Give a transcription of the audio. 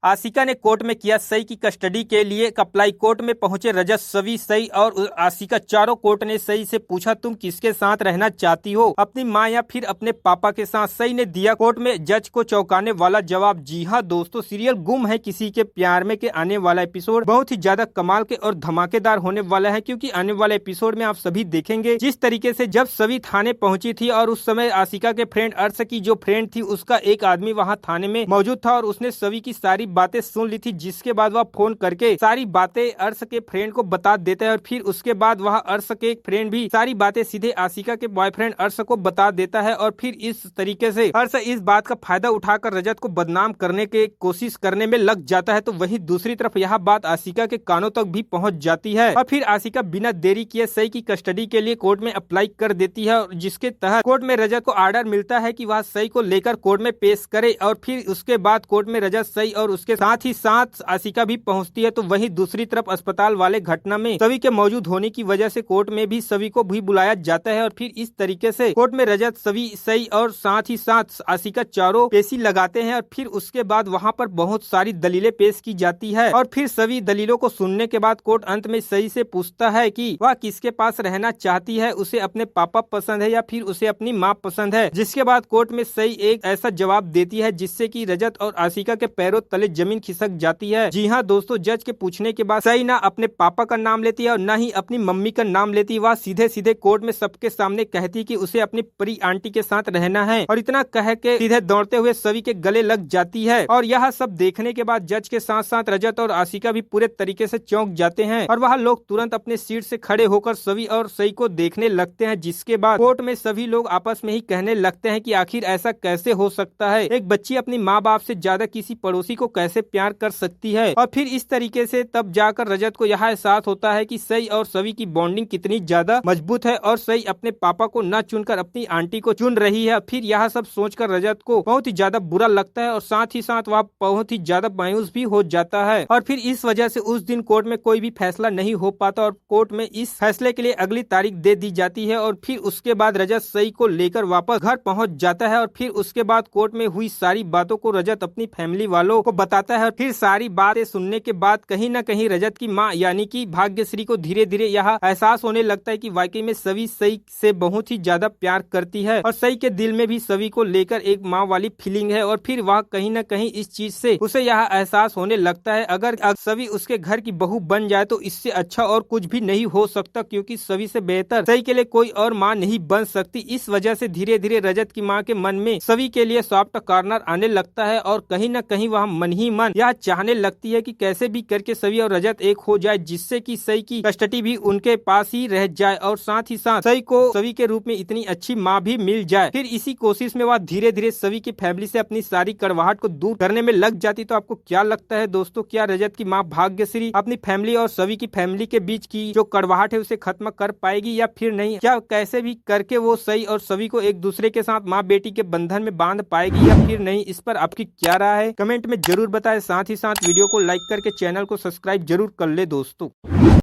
आशिका ने कोर्ट में किया सई की कस्टडी के लिए अप्लाई। कोर्ट में पहुंचे रजत, सवी, सई और आशिका चारों। कोर्ट ने सई से पूछा, तुम किसके साथ रहना चाहती हो, अपनी माँ या फिर अपने पापा के साथ? सई ने दिया कोर्ट में जज को चौंकाने वाला जवाब। जी हाँ दोस्तों, सीरियल गुम है किसी के प्यार में के आने वाला एपिसोड बहुत ही ज्यादा कमाल के और धमाकेदार होने वाला है, क्योंकि आने वाले एपिसोड में आप सभी देखेंगे जिस तरीके से जब सवी थाने पहुंची थी और उस समय आशिका के फ्रेंड अर्श की जो फ्रेंड थी उसका एक आदमी वहाँ थाने में मौजूद था और उसने सवी की सारी बातें सुन ली थी, जिसके बाद वह फोन करके सारी बातें अर्श के फ्रेंड को बता देता है और फिर उसके बाद वह अर्श के फ्रेंड भी सारी बातें सीधे आशिका के बॉयफ्रेंड अर्श को बता देता है और फिर इस तरीके से अर्श इस बात का फायदा उठाकर रजत को बदनाम करने की कोशिश करने में लग जाता है। तो वही दूसरी तरफ यह बात आशिका के कानों तक भी पहुंच जाती है और फिर आशिका बिना देरी किए सई की कस्टडी के लिए कोर्ट में अप्लाई कर देती है, जिसके तहत कोर्ट में रजत को ऑर्डर मिलता है कि वह सई को लेकर कोर्ट में पेश करे और फिर उसके बाद कोर्ट में रजत, सई और उसके साथ ही साथ आशिका भी पहुंचती है। तो वही दूसरी तरफ अस्पताल वाले घटना में सभी के मौजूद होने की वजह से कोर्ट में भी सभी को भी बुलाया जाता है और फिर इस तरीके से कोर्ट में रजत, सभी, सई और साथ ही साथ आशिका चारों पेशी लगाते हैं और फिर उसके बाद वहां पर बहुत सारी दलीलें पेश की जाती है और फिर सभी दलीलों को सुनने के बाद कोर्ट अंत में सई से पूछता है कि वह किसके पास रहना चाहती है, उसे अपने पापा पसंद है या फिर उसे अपनी माँ पसंद है। जिसके बाद कोर्ट में सई एक ऐसा जवाब देती है जिससे कि रजत और आशिका के पैरों तले जमीन खिसक जाती है। जी हाँ दोस्तों, जज के पूछने के बाद सई ना अपने पापा का नाम लेती है और न ही अपनी मम्मी का नाम लेती है। वह सीधे सीधे कोर्ट में सबके सामने कहती है कि उसे अपनी परी आंटी के साथ रहना है और इतना कह के सीधे दौड़ते हुए सभी के गले लग जाती है। और यह सब देखने के बाद जज के साथ साथ रजत और आशिका भी पूरे तरीके से चौंक जाते हैं और वह लोग तुरंत अपने सीट से खड़े होकर सभी और सई को देखने लगते हैं। जिसके बाद कोर्ट में सभी लोग आपस में ही कहने लगते हैं कि आखिर ऐसा कैसे हो सकता है, एक बच्ची अपनी माँ बाप से ज्यादा किसी पड़ोसी को कैसे प्यार कर सकती है। और फिर इस तरीके से तब जाकर रजत को यह एहसास होता है कि सई और सवी की बॉन्डिंग कितनी ज्यादा मजबूत है और सई अपने पापा को न चुनकर अपनी आंटी को चुन रही है। फिर यह सब सोचकर रजत को बहुत ही ज्यादा बुरा लगता है और साथ ही साथ वह बहुत ही ज्यादा मायूस भी हो जाता है और फिर इस वजह से उस दिन कोर्ट में कोई भी फैसला नहीं हो पाता और कोर्ट में इस फैसले के लिए अगली तारीख दे दी जाती है। और फिर उसके बाद रजत सई को लेकर वापस घर पहुंच जाता है और फिर उसके बाद कोर्ट में हुई सारी बातों को रजत अपनी फैमिली वालों को बताता है और फिर सारी बातें सुनने के बाद कहीं न कहीं रजत की माँ यानी कि भाग्यश्री को धीरे धीरे यह एहसास होने लगता है कि वाकई में सभी सई से बहुत ही ज्यादा प्यार करती है और सई के दिल में भी सभी को लेकर एक माँ वाली फीलिंग है। और फिर वह कहीं न कहीं इस चीज से उसे यह एहसास होने लगता है अगर सभी उसके घर की बहू बन जाए तो इससे अच्छा और कुछ भी नहीं हो सकता, क्योंकि सभी से बेहतर सई के लिए कोई और माँ नहीं बन सकती। इस वजह से धीरे धीरे रजत की माँ के मन में सभी के लिए सॉफ्ट कॉर्नर आने लगता है और कहीं न कहीं वह मन ही मन यह चाहने लगती है कि कैसे भी करके सभी और रजत एक हो जाए, जिससे कि सई की कस्टडी भी उनके पास ही रह जाए और साथ ही साथ सई को सभी के रूप में इतनी अच्छी माँ भी मिल जाए। फिर इसी कोशिश में वह धीरे धीरे सभी की फैमिली से अपनी सारी कड़वाहट को दूर करने में लग जाती। तो आपको क्या लगता है दोस्तों, क्या रजत की माँ भाग्यश्री अपनी फैमिली और सभी की फैमिली के बीच की जो कड़वाहट है उसे खत्म कर पाएगी या फिर नहीं? क्या कैसे भी करके वो सई और सभी को एक दूसरे के साथ माँ बेटी के बंधन में बांध पाएगी या फिर नहीं? इस पर आपकी क्या राय है, कमेंट में जरूर बताएं। साथ ही साथ वीडियो को लाइक करके चैनल को सब्सक्राइब जरूर कर ले दोस्तों।